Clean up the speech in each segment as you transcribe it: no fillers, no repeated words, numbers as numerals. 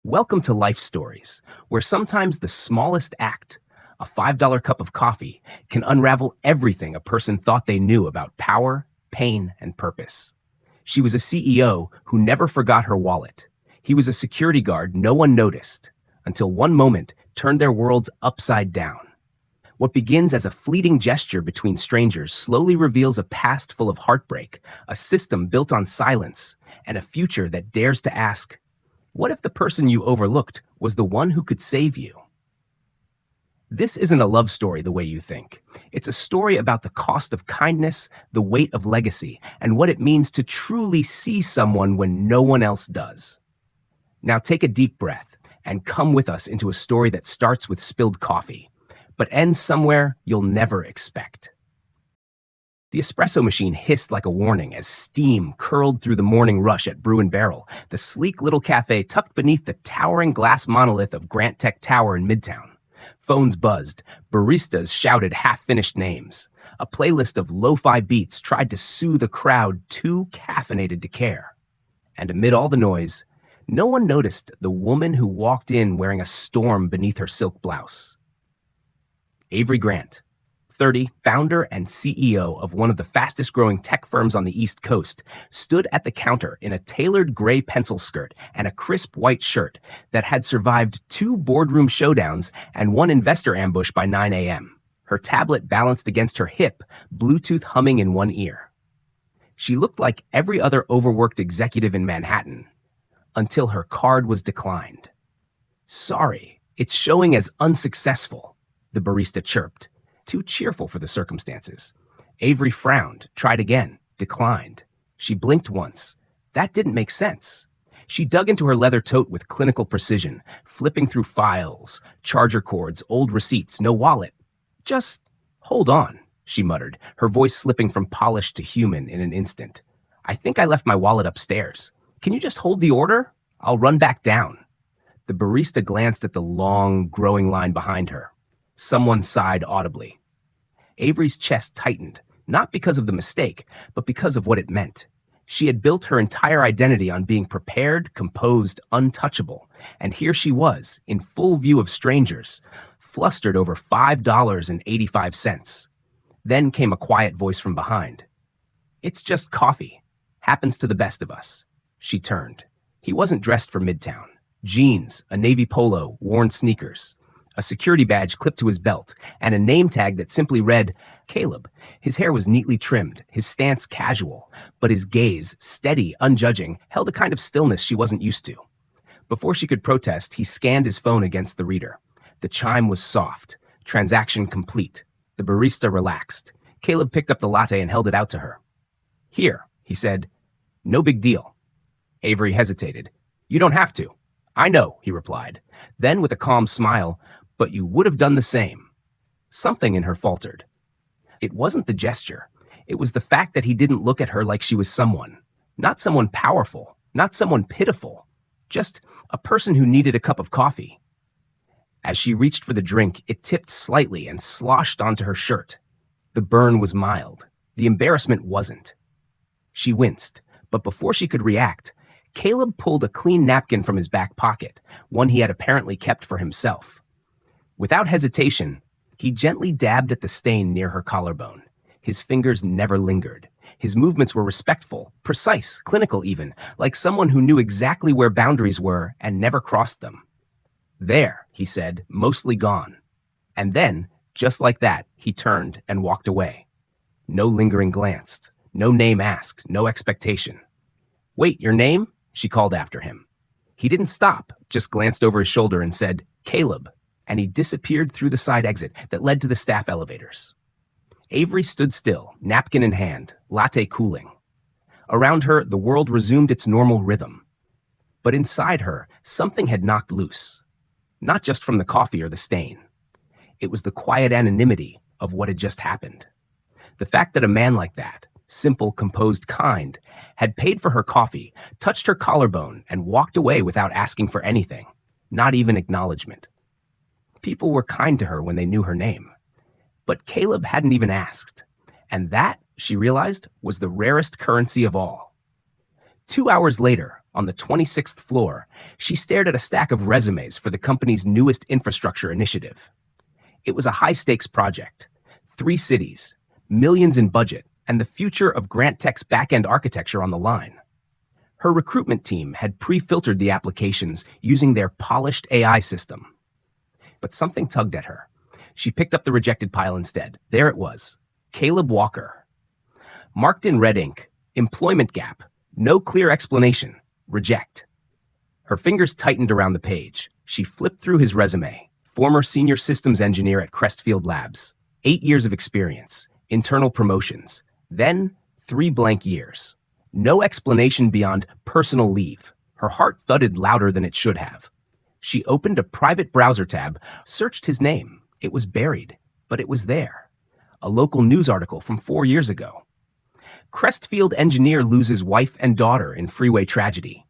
Welcome to Life Stories, where sometimes the smallest act, a $5 cup of coffee, can unravel everything a person thought they knew about power, pain, and purpose. She was a CEO who never forgot her wallet. He was a security guard no one noticed, until one moment turned their worlds upside down. What begins as a fleeting gesture between strangers slowly reveals a past full of heartbreak, a system built on silence, and a future that dares to ask, what if the person you overlooked was the one who could save you? This isn't a love story the way you think. It's a story about the cost of kindness, the weight of legacy, and what it means to truly see someone when no one else does. Now take a deep breath and come with us into a story that starts with spilled coffee, but ends somewhere you'll never expect. The espresso machine hissed like a warning as steam curled through the morning rush at Brew and Barrel, the sleek little cafe tucked beneath the towering glass monolith of Grant Tech Tower in Midtown. Phones buzzed, baristas shouted half-finished names. A playlist of lo-fi beats tried to soothe a crowd too caffeinated to care. And amid all the noise, no one noticed the woman who walked in wearing a storm beneath her silk blouse. Avery Grant, 30, founder and CEO of one of the fastest-growing tech firms on the East Coast, stood at the counter in a tailored gray pencil skirt and a crisp white shirt that had survived 2 boardroom showdowns and 1 investor ambush by 9 a.m., her tablet balanced against her hip, Bluetooth humming in one ear. She looked like every other overworked executive in Manhattan, until her card was declined. "Sorry, it's showing as unsuccessful," the barista chirped, too cheerful for the circumstances. Avery frowned, tried again, declined. She blinked once. That didn't make sense. She dug into her leather tote with clinical precision, flipping through files, charger cords, old receipts, no wallet. "Just hold on," she muttered, her voice slipping from polished to human in an instant. "I think I left my wallet upstairs. Can you just hold the order? I'll run back down." The barista glanced at the long, growing line behind her. Someone sighed audibly. Avery's chest tightened, not because of the mistake, but because of what it meant. She had built her entire identity on being prepared, composed, untouchable, and here she was, in full view of strangers, flustered over $5.85. Then came a quiet voice from behind. "It's just coffee. Happens to the best of us." She turned. He wasn't dressed for Midtown. Jeans, a navy polo, worn sneakers, a security badge clipped to his belt, and a name tag that simply read, Caleb. His hair was neatly trimmed, his stance casual, but his gaze, steady, unjudging, held a kind of stillness she wasn't used to. Before she could protest, he scanned his phone against the reader. The chime was soft. Transaction complete. The barista relaxed. Caleb picked up the latte and held it out to her. "Here," he said. "No big deal." Avery hesitated. "You don't have to." "I know," he replied. Then, with a calm smile, "But you would have done the same." Something in her faltered. It wasn't the gesture. It was the fact that he didn't look at her like she was someone. Not someone powerful, not someone pitiful. Just a person who needed a cup of coffee. As she reached for the drink, it tipped slightly and sloshed onto her shirt. The burn was mild. The embarrassment wasn't. She winced, but before she could react, Caleb pulled a clean napkin from his back pocket, one he had apparently kept for himself. Without hesitation, he gently dabbed at the stain near her collarbone. His fingers never lingered. His movements were respectful, precise, clinical even, like someone who knew exactly where boundaries were and never crossed them. "There," he said, mostly gone. And then, just like that, he turned and walked away. No lingering glance, no name asked, no expectation. "Wait, your name?" she called after him. He didn't stop, just glanced over his shoulder and said, "Caleb," and he disappeared through the side exit that led to the staff elevators. Avery stood still, napkin in hand, latte cooling. Around her, the world resumed its normal rhythm. But inside her, something had knocked loose. Not just from the coffee or the stain. It was the quiet anonymity of what had just happened. The fact that a man like that, simple, composed, kind, had paid for her coffee, touched her collarbone, and walked away without asking for anything, not even acknowledgement. People were kind to her when they knew her name. But Caleb hadn't even asked. And that, she realized, was the rarest currency of all. 2 hours later, On the 26th floor, she stared at a stack of resumes for the company's newest infrastructure initiative. It was a high-stakes project. 3 cities, millions in budget, and the future of Grant Tech's back-end architecture on the line. Her recruitment team had pre-filtered the applications using their polished AI system. But something tugged at her. She picked up the rejected pile instead. There it was. Caleb Walker. Marked in red ink, employment gap, no clear explanation, reject. Her fingers tightened around the page. She flipped through his resume. Former senior systems engineer at Crestfield Labs. 8 years of experience, internal promotions. Then 3 blank years. No explanation beyond personal leave. Her heart thudded louder than it should have. She opened a private browser tab, searched his name. It was buried, but it was there. A local news article from 4 years ago. Crestfield engineer loses wife and daughter in freeway tragedy.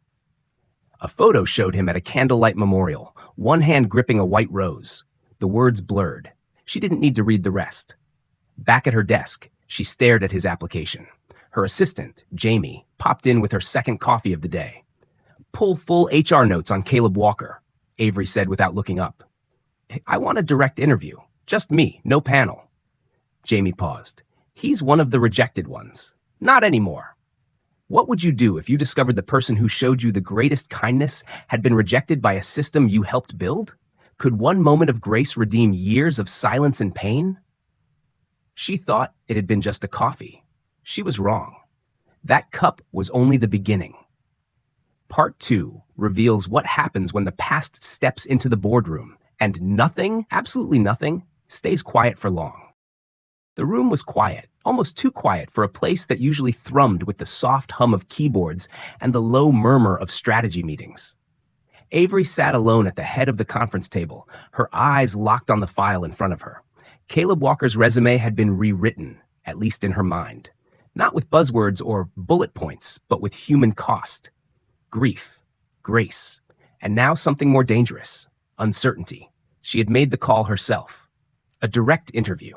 A photo showed him at a candlelight memorial, one hand gripping a white rose. The words blurred. She didn't need to read the rest. Back at her desk, she stared at his application. Her assistant, Jamie, popped in with her second coffee of the day. Pull full HR notes on Caleb Walker, Avery said without looking up. I want a direct interview. Just me, no panel. Jamie paused. He's one of the rejected ones. Not anymore. What would you do if you discovered the person who showed you the greatest kindness had been rejected by a system you helped build? Could one moment of grace redeem years of silence and pain? She thought it had been just a coffee. She was wrong. That cup was only the beginning. Part 2 reveals what happens when the past steps into the boardroom, and nothing, absolutely nothing, stays quiet for long. The room was quiet, almost too quiet for a place that usually thrummed with the soft hum of keyboards and the low murmur of strategy meetings. Avery sat alone at the head of the conference table, her eyes locked on the file in front of her. Caleb Walker's resume had been rewritten, at least in her mind. Not with buzzwords or bullet points, but with human cost. Grief, grace, and now something more dangerous, uncertainty. She had made the call herself. A direct interview.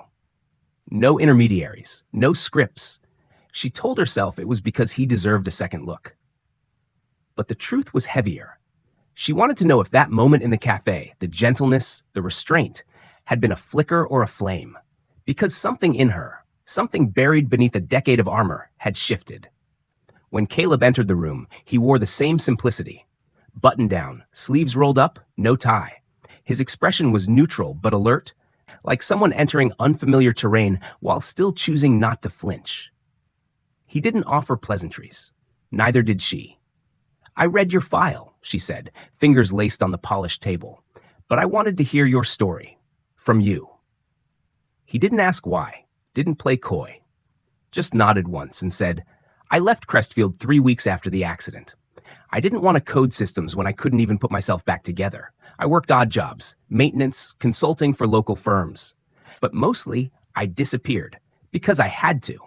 No intermediaries, no scripts. She told herself it was because he deserved a second look. But the truth was heavier. She wanted to know if that moment in the cafe, the gentleness, the restraint, had been a flicker or a flame. Because something in her, something buried beneath a decade of armor, had shifted. When Caleb entered the room, he wore the same simplicity. Button down, sleeves rolled up, no tie. His expression was neutral but alert, like someone entering unfamiliar terrain while still choosing not to flinch. He didn't offer pleasantries. Neither did she. I read your file, she said, fingers laced on the polished table. But I wanted to hear your story. From you. He didn't ask why, didn't play coy. Just nodded once and said, I left Crestfield 3 weeks after the accident. I didn't want to code systems when I couldn't even put myself back together. I worked odd jobs, maintenance, consulting for local firms. But mostly, I disappeared, because I had to.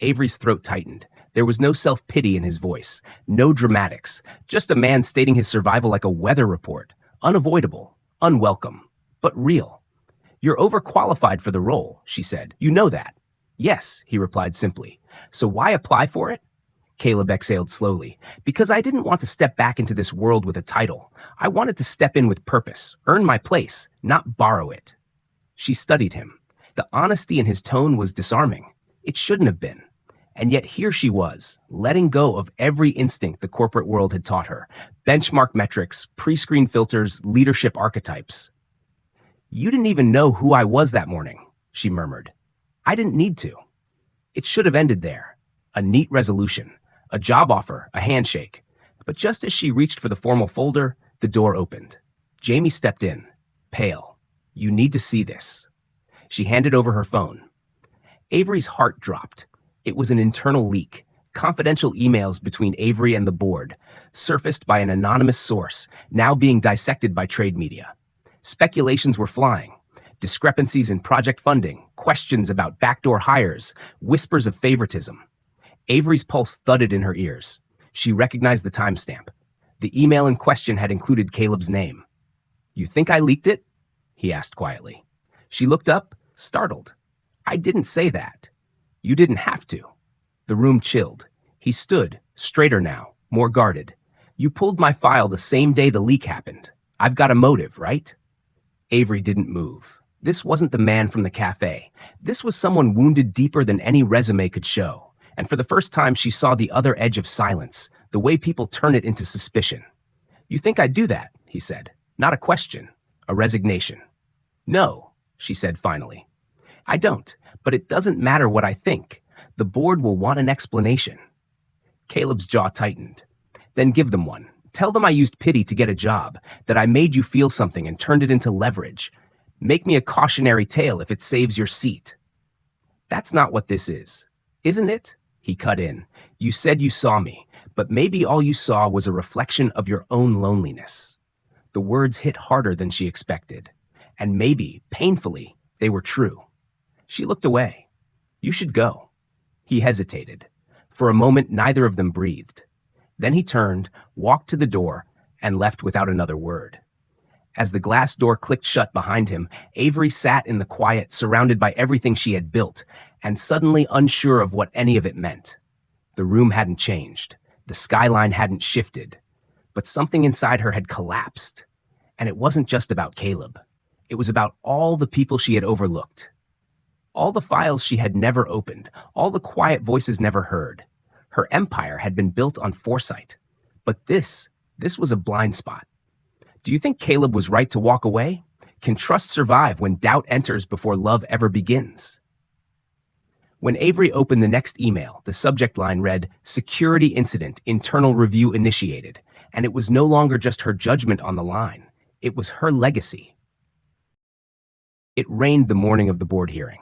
Avery's throat tightened. There was no self-pity in his voice, no dramatics, just a man stating his survival like a weather report. Unavoidable, unwelcome, but real. You're overqualified for the role, she said. You know that. Yes, he replied simply. So why apply for it? Caleb exhaled slowly. Because I didn't want to step back into this world with a title. I wanted to step in with purpose, earn my place, not borrow it. She studied him. The honesty in his tone was disarming. It shouldn't have been. And yet here she was, letting go of every instinct the corporate world had taught her. Benchmark metrics, pre-screen filters, leadership archetypes. You didn't even know who I was that morning, she murmured. I didn't need to. It should have ended there. A neat resolution. A job offer, a handshake. But just as she reached for the formal folder, the door opened. Jamie stepped in, pale. You need to see this. She handed over her phone. Avery's heart dropped. It was an internal leak. Confidential emails between Avery and the board, surfaced by an anonymous source, now being dissected by trade media. Speculations were flying. Discrepancies in project funding, questions about backdoor hires, whispers of favoritism. Avery's pulse thudded in her ears. She recognized the timestamp. The email in question had included Caleb's name. You think I leaked it? He asked quietly. She looked up, startled. I didn't say that. You didn't have to. The room chilled. He stood, straighter now, more guarded. You pulled my file the same day the leak happened. I've got a motive, right? Avery didn't move. This wasn't the man from the cafe. This was someone wounded deeper than any resume could show. And for the first time, she saw the other edge of silence, the way people turn it into suspicion. You think I'd do that, he said. Not a question, a resignation. No, she said finally. I don't, but it doesn't matter what I think. The board will want an explanation. Caleb's jaw tightened. Then give them one. Tell them I used pity to get a job, that I made you feel something and turned it into leverage. Make me a cautionary tale if it saves your seat. That's not what this is. Isn't it? He cut in. You said you saw me, but maybe all you saw was a reflection of your own loneliness. The words hit harder than she expected, and maybe, painfully, they were true. She looked away. You should go. He hesitated. For a moment, neither of them breathed. Then he turned, walked to the door, and left without another word. As the glass door clicked shut behind him, Avery sat in the quiet, surrounded by everything she had built, and suddenly unsure of what any of it meant. The room hadn't changed. The skyline hadn't shifted. But something inside her had collapsed. And it wasn't just about Caleb. It was about all the people she had overlooked. All the files she had never opened, all the quiet voices never heard. Her empire had been built on foresight. But this was a blind spot. Do you think Caleb was right to walk away? Can trust survive when doubt enters before love ever begins? When Avery opened the next email, the subject line read, "Security Incident, Internal Review Initiated," and it was no longer just her judgment on the line. It was her legacy. It rained the morning of the board hearing.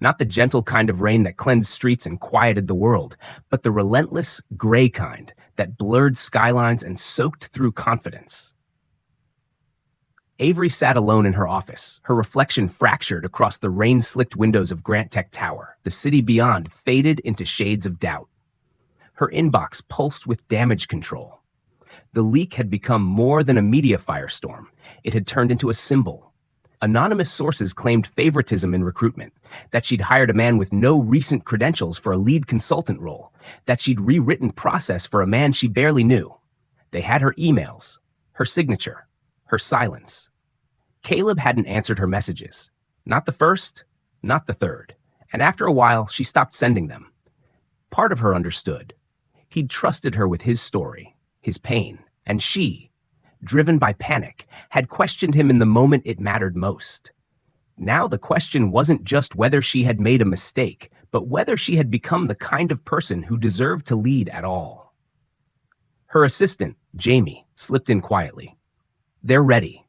Not the gentle kind of rain that cleansed streets and quieted the world, but the relentless, gray kind that blurred skylines and soaked through confidence. Avery sat alone in her office, her reflection fractured across the rain-slicked windows of Grant Tech Tower. The city beyond faded into shades of doubt. Her inbox pulsed with damage control. The leak had become more than a media firestorm. It had turned into a symbol. Anonymous sources claimed favoritism in recruitment, that she'd hired a man with no recent credentials for a lead consultant role, that she'd rewritten process for a man she barely knew. They had her emails, her signature, her silence. Caleb hadn't answered her messages. Not the first, not the third. And after a while, she stopped sending them. Part of her understood. He'd trusted her with his story, his pain, and she, driven by panic, had questioned him in the moment it mattered most. Now the question wasn't just whether she had made a mistake, but whether she had become the kind of person who deserved to lead at all. Her assistant, Jamie, slipped in quietly. They're ready.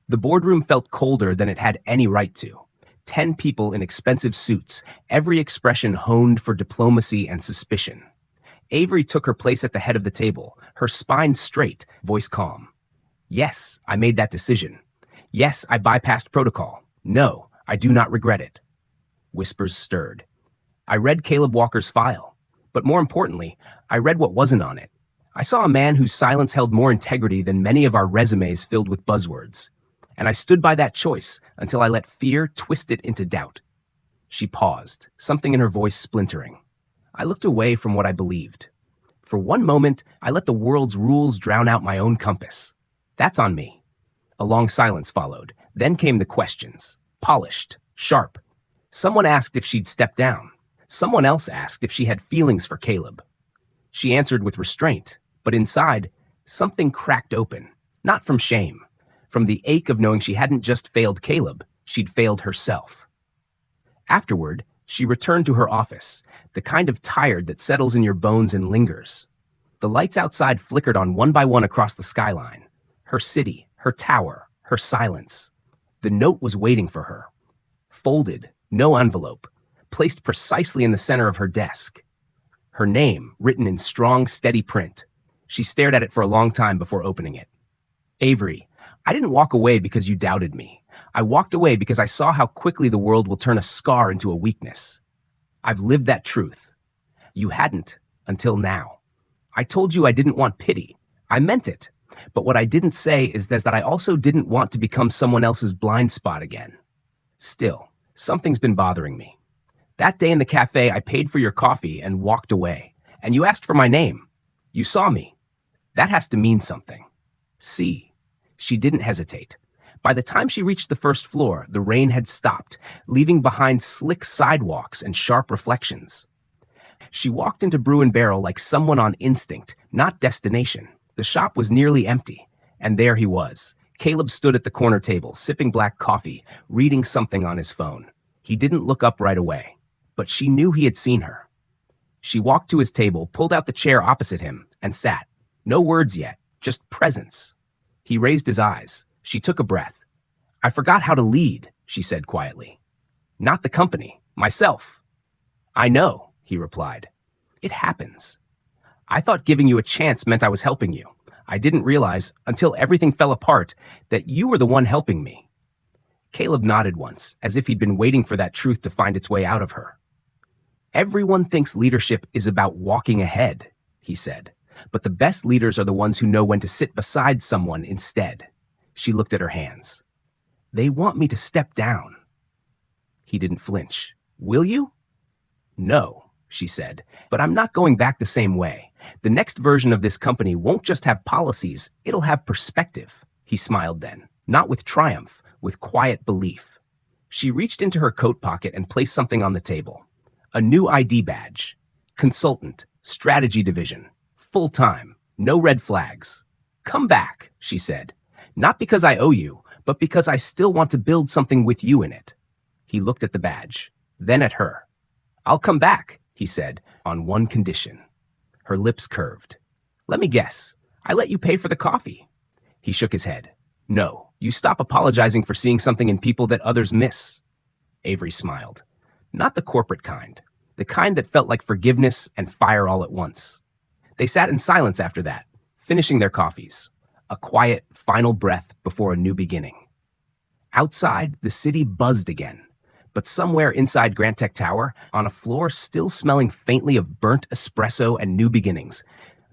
The boardroom felt colder than it had any right to. 10 people in expensive suits, every expression honed for diplomacy and suspicion. Avery took her place at the head of the table, her spine straight, voice calm. Yes, I made that decision. Yes, I bypassed protocol. No, I do not regret it. Whispers stirred. I read Caleb Walker's file, but more importantly, I read what wasn't on it. I saw a man whose silence held more integrity than many of our resumes filled with buzzwords. And I stood by that choice until I let fear twist it into doubt. She paused, something in her voice splintering. I looked away from what I believed. For one moment, I let the world's rules drown out my own compass. That's on me. A long silence followed. Then came the questions. Polished, sharp. Someone asked if she'd stepped down. Someone else asked if she had feelings for Caleb. She answered with restraint, but inside, something cracked open. Not from shame. From the ache of knowing she hadn't just failed Caleb, she'd failed herself. Afterward, she returned to her office, the kind of tired that settles in your bones and lingers. The lights outside flickered on one by one across the skyline. Her city, her tower, her silence. The note was waiting for her. Folded, no envelope, placed precisely in the center of her desk. Her name, written in strong, steady print. She stared at it for a long time before opening it. Avery, I didn't walk away because you doubted me. I walked away because I saw how quickly the world will turn a scar into a weakness. I've lived that truth. You hadn't, until now. I told you I didn't want pity. I meant it. But what I didn't say is that I also didn't want to become someone else's blind spot again. Still, something's been bothering me. That day in the cafe, I paid for your coffee and walked away. And you asked for my name. You saw me. That has to mean something. See. She didn't hesitate. By the time she reached the first floor, the rain had stopped, leaving behind slick sidewalks and sharp reflections. She walked into Brew and Barrel like someone on instinct, not destination. The shop was nearly empty, and there he was. Caleb stood at the corner table, sipping black coffee, reading something on his phone. He didn't look up right away, but she knew he had seen her. She walked to his table, pulled out the chair opposite him, and sat. No words yet, just presence. He raised his eyes. She took a breath. "I forgot how to lead," she said quietly. "Not the company, myself." "I know," he replied. "It happens. I thought giving you a chance meant I was helping you. I didn't realize, until everything fell apart, that you were the one helping me." Caleb nodded once, as if he'd been waiting for that truth to find its way out of her. "Everyone thinks leadership is about walking ahead," he said, "but the best leaders are the ones who know when to sit beside someone instead." She looked at her hands. "They want me to step down." He didn't flinch. "Will you?" "No," she said, "but I'm not going back the same way. The next version of this company won't just have policies, it'll have perspective." He smiled then, not with triumph, with quiet belief. She reached into her coat pocket and placed something on the table. A new ID badge. Consultant, strategy division, full-time, no red flags. "Come back," she said. "Not because I owe you, but because I still want to build something with you in it." He looked at the badge, then at her. "I'll come back," he said, "on one condition." Her lips curved. "Let me guess. I let you pay for the coffee." He shook his head. "No, you stop apologizing for seeing something in people that others miss." Avery smiled. "Not the corporate kind. The kind that felt like forgiveness and fire all at once." They sat in silence after that, finishing their coffees. A quiet, final breath before a new beginning. Outside, the city buzzed again. But somewhere inside Grand Tech Tower, on a floor still smelling faintly of burnt espresso and new beginnings,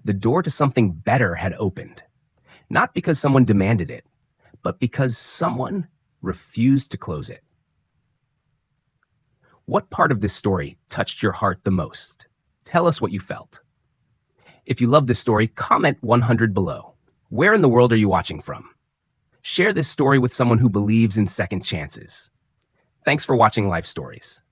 the door to something better had opened. Not because someone demanded it, but because someone refused to close it. What part of this story touched your heart the most? Tell us what you felt. If you love this story, comment 100 below. Where in the world are you watching from? Share this story with someone who believes in second chances. Thanks for watching Life Stories.